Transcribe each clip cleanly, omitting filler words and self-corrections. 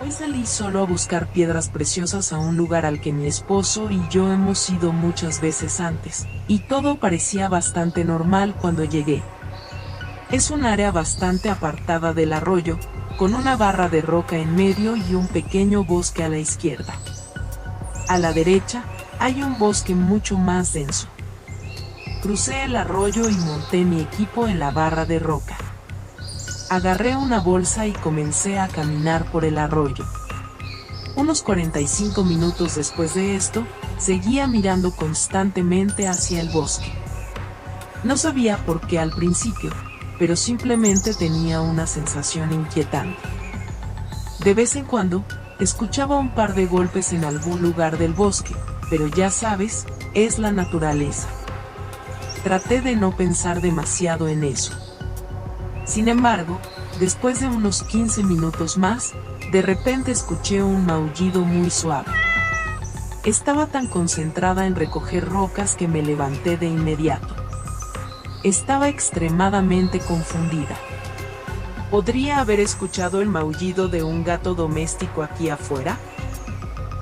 Hoy salí solo a buscar piedras preciosas a un lugar al que mi esposo y yo hemos ido muchas veces antes, y todo parecía bastante normal cuando llegué. Es un área bastante apartada del arroyo, con una barra de roca en medio y un pequeño bosque a la izquierda. A la derecha, hay un bosque mucho más denso. Crucé el arroyo y monté mi equipo en la barra de roca. Agarré una bolsa y comencé a caminar por el arroyo. Unos 45 minutos después de esto, seguía mirando constantemente hacia el bosque. No sabía por qué al principio, pero simplemente tenía una sensación inquietante. De vez en cuando, escuchaba un par de golpes en algún lugar del bosque, pero ya sabes, es la naturaleza. Traté de no pensar demasiado en eso. Sin embargo, después de unos 15 minutos más, de repente escuché un maullido muy suave. Estaba tan concentrada en recoger rocas que me levanté de inmediato. Estaba extremadamente confundida. ¿Podría haber escuchado el maullido de un gato doméstico aquí afuera?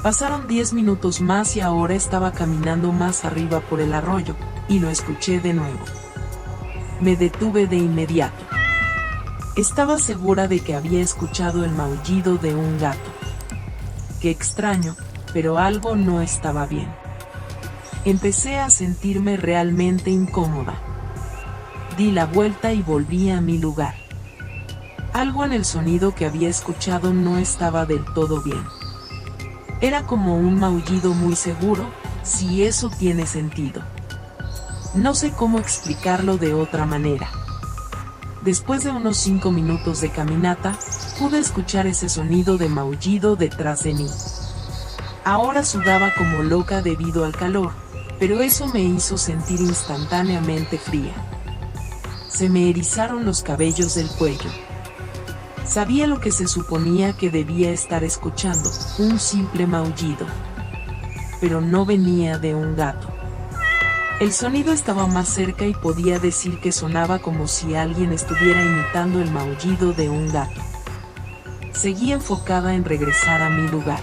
Pasaron 10 minutos más y ahora estaba caminando más arriba por el arroyo, y lo escuché de nuevo. Me detuve de inmediato. Estaba segura de que había escuchado el maullido de un gato. Qué extraño, pero algo no estaba bien. Empecé a sentirme realmente incómoda. Di la vuelta y volví a mi lugar. Algo en el sonido que había escuchado no estaba del todo bien. Era como un maullido muy seguro, si eso tiene sentido. No sé cómo explicarlo de otra manera. Después de unos 5 minutos de caminata, pude escuchar ese sonido de maullido detrás de mí. Ahora sudaba como loca debido al calor, pero eso me hizo sentir instantáneamente fría. Se me erizaron los cabellos del cuello. Sabía lo que se suponía que debía estar escuchando, un simple maullido. Pero no venía de un gato. El sonido estaba más cerca y podía decir que sonaba como si alguien estuviera imitando el maullido de un gato. Seguí enfocada en regresar a mi lugar.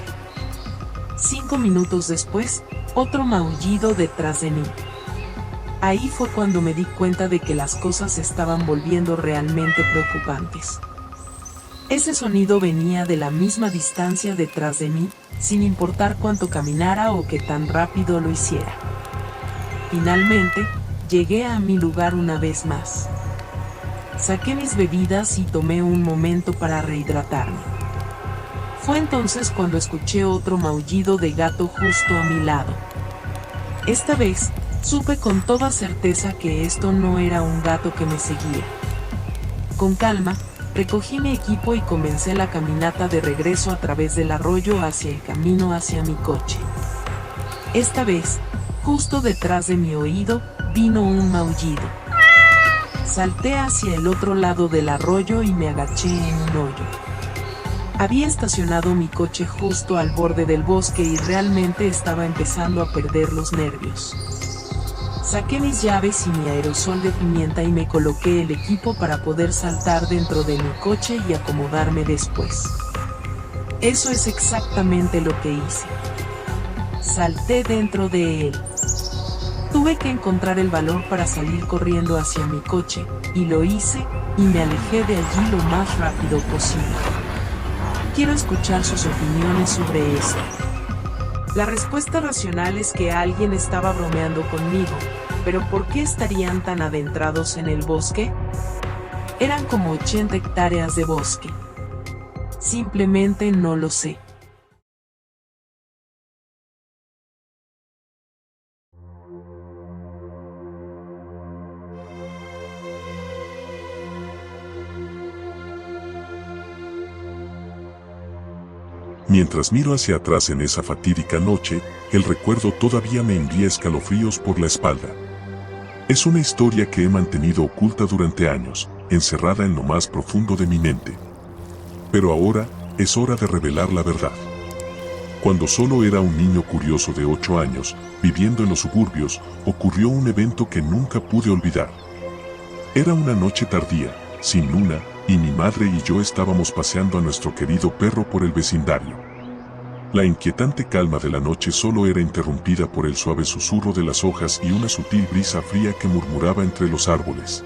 5 minutos después, otro maullido detrás de mí. Ahí fue cuando me di cuenta de que las cosas se estaban volviendo realmente preocupantes. Ese sonido venía de la misma distancia detrás de mí, sin importar cuánto caminara o qué tan rápido lo hiciera. Finalmente, llegué a mi lugar una vez más. Saqué mis bebidas y tomé un momento para rehidratarme. Fue entonces cuando escuché otro maullido de gato justo a mi lado. Esta vez, supe con toda certeza que esto no era un gato que me seguía. Con calma, recogí mi equipo y comencé la caminata de regreso a través del arroyo hacia el camino hacia mi coche. Esta vez, justo detrás de mi oído, vino un maullido. Salté hacia el otro lado del arroyo y me agaché en un hoyo. Había estacionado mi coche justo al borde del bosque y realmente estaba empezando a perder los nervios. Saqué mis llaves y mi aerosol de pimienta y me coloqué el equipo para poder saltar dentro de mi coche y acomodarme después. Eso es exactamente lo que hice. Salté dentro de él. Tuve que encontrar el valor para salir corriendo hacia mi coche, y lo hice, y me alejé de allí lo más rápido posible. Quiero escuchar sus opiniones sobre esto. La respuesta racional es que alguien estaba bromeando conmigo, pero ¿por qué estarían tan adentrados en el bosque? Eran como 80 hectáreas de bosque. Simplemente no lo sé. Mientras miro hacia atrás en esa fatídica noche, el recuerdo todavía me envía escalofríos por la espalda. Es una historia que he mantenido oculta durante años, encerrada en lo más profundo de mi mente. Pero ahora, es hora de revelar la verdad. Cuando solo era un niño curioso de 8 años, viviendo en los suburbios, ocurrió un evento que nunca pude olvidar. Era una noche tardía, sin luna, y mi madre y yo estábamos paseando a nuestro querido perro por el vecindario. La inquietante calma de la noche solo era interrumpida por el suave susurro de las hojas y una sutil brisa fría que murmuraba entre los árboles.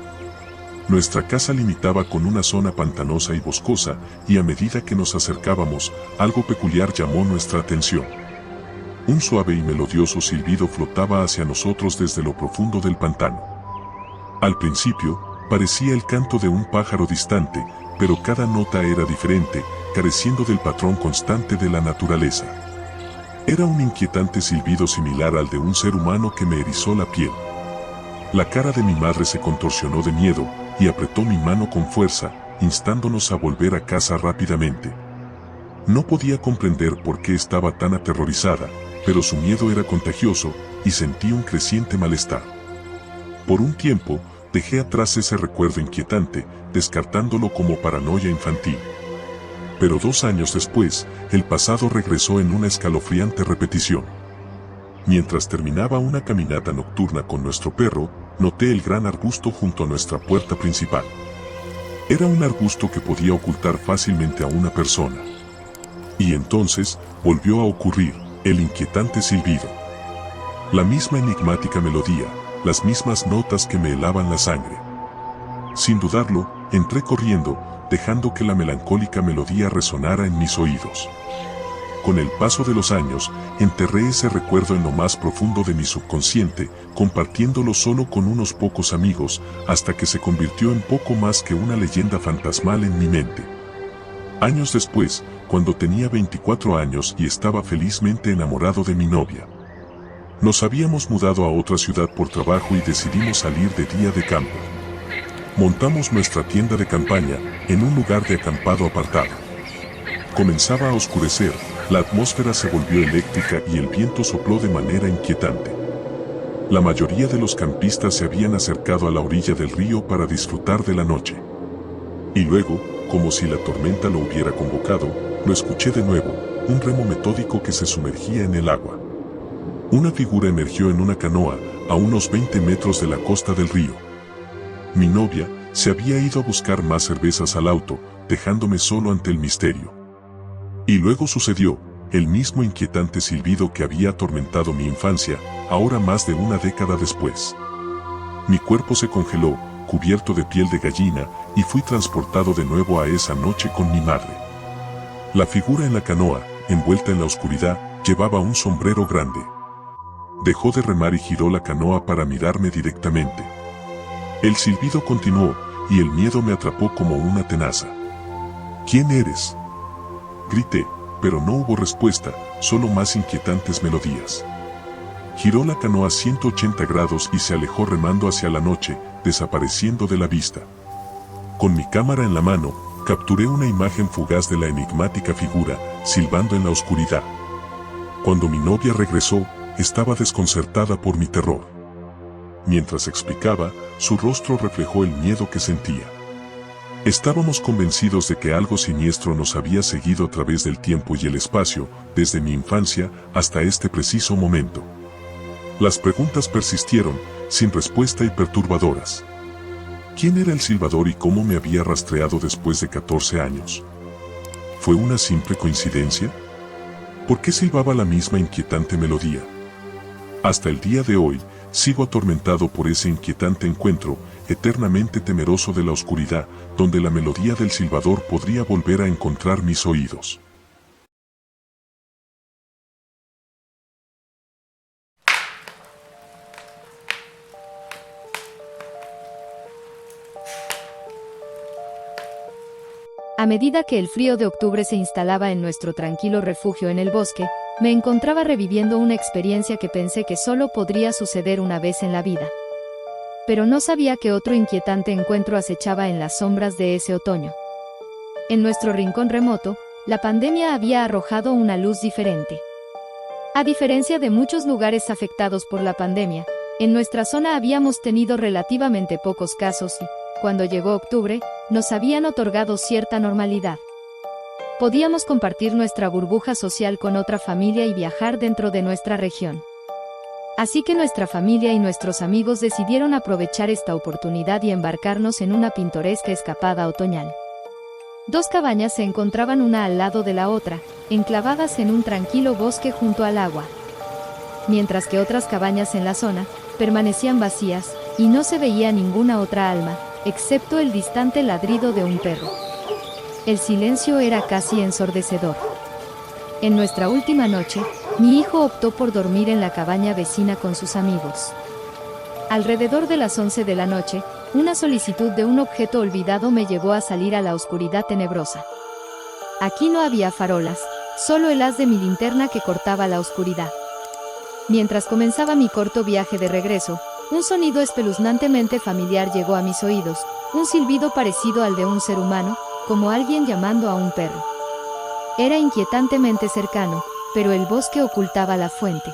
Nuestra casa limitaba con una zona pantanosa y boscosa, y a medida que nos acercábamos, algo peculiar llamó nuestra atención. Un suave y melodioso silbido flotaba hacia nosotros desde lo profundo del pantano. Al principio, parecía el canto de un pájaro distante, pero cada nota era diferente, careciendo del patrón constante de la naturaleza. Era un inquietante silbido similar al de un ser humano que me erizó la piel. La cara de mi madre se contorsionó de miedo, y apretó mi mano con fuerza, instándonos a volver a casa rápidamente. No podía comprender por qué estaba tan aterrorizada, pero su miedo era contagioso, y sentí un creciente malestar. Por un tiempo, dejé atrás ese recuerdo inquietante, descartándolo como paranoia infantil. Pero 2 años después, el pasado regresó en una escalofriante repetición. Mientras terminaba una caminata nocturna con nuestro perro, noté el gran arbusto junto a nuestra puerta principal. Era un arbusto que podía ocultar fácilmente a una persona. Y entonces, volvió a ocurrir, el inquietante silbido. La misma enigmática melodía, las mismas notas que me helaban la sangre. Sin dudarlo, entré corriendo, dejando que la melancólica melodía resonara en mis oídos. Con el paso de los años, enterré ese recuerdo en lo más profundo de mi subconsciente, compartiéndolo solo con unos pocos amigos, hasta que se convirtió en poco más que una leyenda fantasmal en mi mente. Años después, cuando tenía 24 años y estaba felizmente enamorado de mi novia. Nos habíamos mudado a otra ciudad por trabajo y decidimos salir de día de campo. Montamos nuestra tienda de campaña en un lugar de acampado apartado. Comenzaba a oscurecer, la atmósfera se volvió eléctrica y el viento sopló de manera inquietante. La mayoría de los campistas se habían acercado a la orilla del río para disfrutar de la noche. Y luego, como si la tormenta lo hubiera convocado, lo escuché de nuevo, un remo metódico que se sumergía en el agua. Una figura emergió en una canoa, a unos 20 metros de la costa del río. Mi novia se había ido a buscar más cervezas al auto, dejándome solo ante el misterio. Y luego sucedió, el mismo inquietante silbido que había atormentado mi infancia, ahora más de una década después. Mi cuerpo se congeló, cubierto de piel de gallina, y fui transportado de nuevo a esa noche con mi madre. La figura en la canoa, envuelta en la oscuridad, llevaba un sombrero grande. Dejó de remar y giró la canoa para mirarme directamente. El silbido continuó, y el miedo me atrapó como una tenaza. ¿Quién eres?, grité, pero no hubo respuesta, solo más inquietantes melodías. Giró la canoa 180 grados y se alejó remando hacia la noche, desapareciendo de la vista. Con mi cámara en la mano, capturé una imagen fugaz de la enigmática figura, silbando en la oscuridad. Cuando mi novia regresó, estaba desconcertada por mi terror. Mientras explicaba, su rostro reflejó el miedo que sentía. Estábamos convencidos de que algo siniestro nos había seguido a través del tiempo y el espacio, desde mi infancia hasta este preciso momento. Las preguntas persistieron, sin respuesta y perturbadoras. ¿Quién era el silbador y cómo me había rastreado después de 14 años? ¿Fue una simple coincidencia? ¿Por qué silbaba la misma inquietante melodía? Hasta el día de hoy, sigo atormentado por ese inquietante encuentro, eternamente temeroso de la oscuridad, donde la melodía del silbador podría volver a encontrar mis oídos. A medida que el frío de octubre se instalaba en nuestro tranquilo refugio en el bosque, me encontraba reviviendo una experiencia que pensé que solo podría suceder una vez en la vida. Pero no sabía que otro inquietante encuentro acechaba en las sombras de ese otoño. En nuestro rincón remoto, la pandemia había arrojado una luz diferente. A diferencia de muchos lugares afectados por la pandemia, en nuestra zona habíamos tenido relativamente pocos casos y, cuando llegó octubre, nos habían otorgado cierta normalidad. Podíamos compartir nuestra burbuja social con otra familia y viajar dentro de nuestra región. Así que nuestra familia y nuestros amigos decidieron aprovechar esta oportunidad y embarcarnos en una pintoresca escapada otoñal. Dos cabañas se encontraban una al lado de la otra, enclavadas en un tranquilo bosque junto al agua. Mientras que otras cabañas en la zona permanecían vacías, y no se veía ninguna otra alma, excepto el distante ladrido de un perro. El silencio era casi ensordecedor. En nuestra última noche, mi hijo optó por dormir en la cabaña vecina con sus amigos. Alrededor de las 11 de la noche, una solicitud de un objeto olvidado me llevó a salir a la oscuridad tenebrosa. Aquí no había farolas, solo el haz de mi linterna que cortaba la oscuridad. Mientras comenzaba mi corto viaje de regreso, un sonido espeluznantemente familiar llegó a mis oídos, un silbido parecido al de un ser humano, como alguien llamando a un perro. Era inquietantemente cercano, pero el bosque ocultaba la fuente.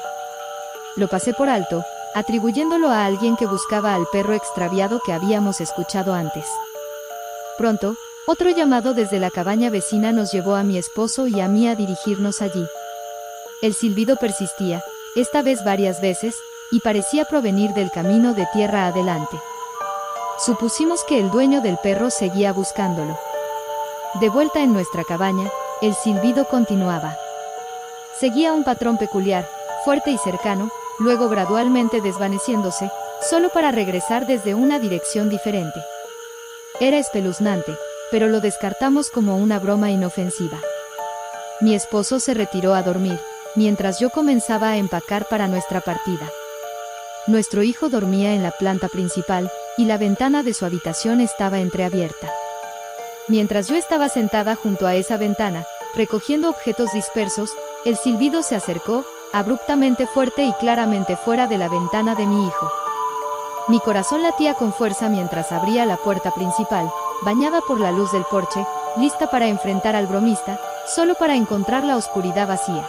Lo pasé por alto, atribuyéndolo a alguien que buscaba al perro extraviado que habíamos escuchado antes. Pronto, otro llamado desde la cabaña vecina nos llevó a mi esposo y a mí a dirigirnos allí. El silbido persistía, esta vez varias veces, y parecía provenir del camino de tierra adelante. Supusimos que el dueño del perro seguía buscándolo. De vuelta en nuestra cabaña, el silbido continuaba. Seguía un patrón peculiar, fuerte y cercano, luego gradualmente desvaneciéndose, solo para regresar desde una dirección diferente. Era espeluznante, pero lo descartamos como una broma inofensiva. Mi esposo se retiró a dormir, mientras yo comenzaba a empacar para nuestra partida. Nuestro hijo dormía en la planta principal, y la ventana de su habitación estaba entreabierta. Mientras yo estaba sentada junto a esa ventana, recogiendo objetos dispersos, el silbido se acercó, abruptamente fuerte y claramente fuera de la ventana de mi hijo. Mi corazón latía con fuerza mientras abría la puerta principal, bañada por la luz del porche, lista para enfrentar al bromista, solo para encontrar la oscuridad vacía.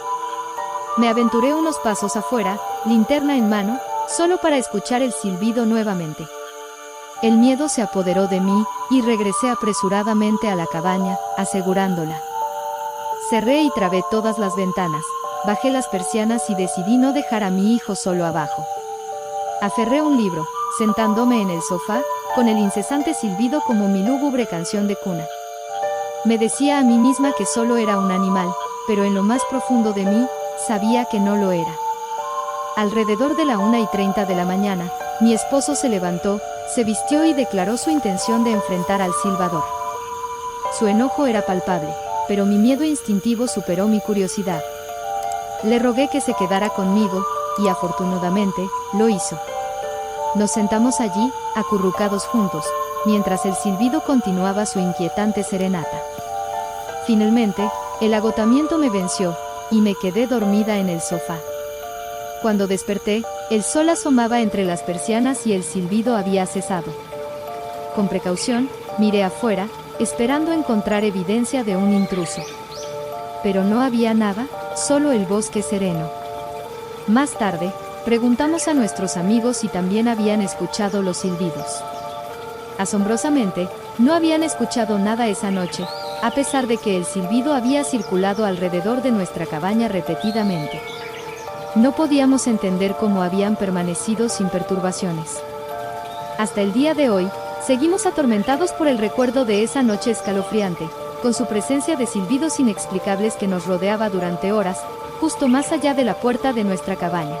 Me aventuré unos pasos afuera, linterna en mano, solo para escuchar el silbido nuevamente. El miedo se apoderó de mí, y regresé apresuradamente a la cabaña, asegurándola. Cerré y trabé todas las ventanas, bajé las persianas y decidí no dejar a mi hijo solo abajo. Aferré un libro, sentándome en el sofá, con el incesante silbido como mi lúgubre canción de cuna. Me decía a mí misma que solo era un animal, pero en lo más profundo de mí, sabía que no lo era. Alrededor de la 1:30 de la mañana, mi esposo se levantó, se vistió y declaró su intención de enfrentar al silbador. Su enojo era palpable, pero mi miedo instintivo superó mi curiosidad. Le rogué que se quedara conmigo, y afortunadamente, lo hizo. Nos sentamos allí, acurrucados juntos, mientras el silbido continuaba su inquietante serenata. Finalmente, el agotamiento me venció, y me quedé dormida en el sofá. Cuando desperté, el sol asomaba entre las persianas y el silbido había cesado. Con precaución, miré afuera, esperando encontrar evidencia de un intruso. Pero no había nada, solo el bosque sereno. Más tarde, preguntamos a nuestros amigos si también habían escuchado los silbidos. Asombrosamente, no habían escuchado nada esa noche, a pesar de que el silbido había circulado alrededor de nuestra cabaña repetidamente. No podíamos entender cómo habían permanecido sin perturbaciones. Hasta el día de hoy, seguimos atormentados por el recuerdo de esa noche escalofriante, con su presencia de silbidos inexplicables que nos rodeaba durante horas, justo más allá de la puerta de nuestra cabaña.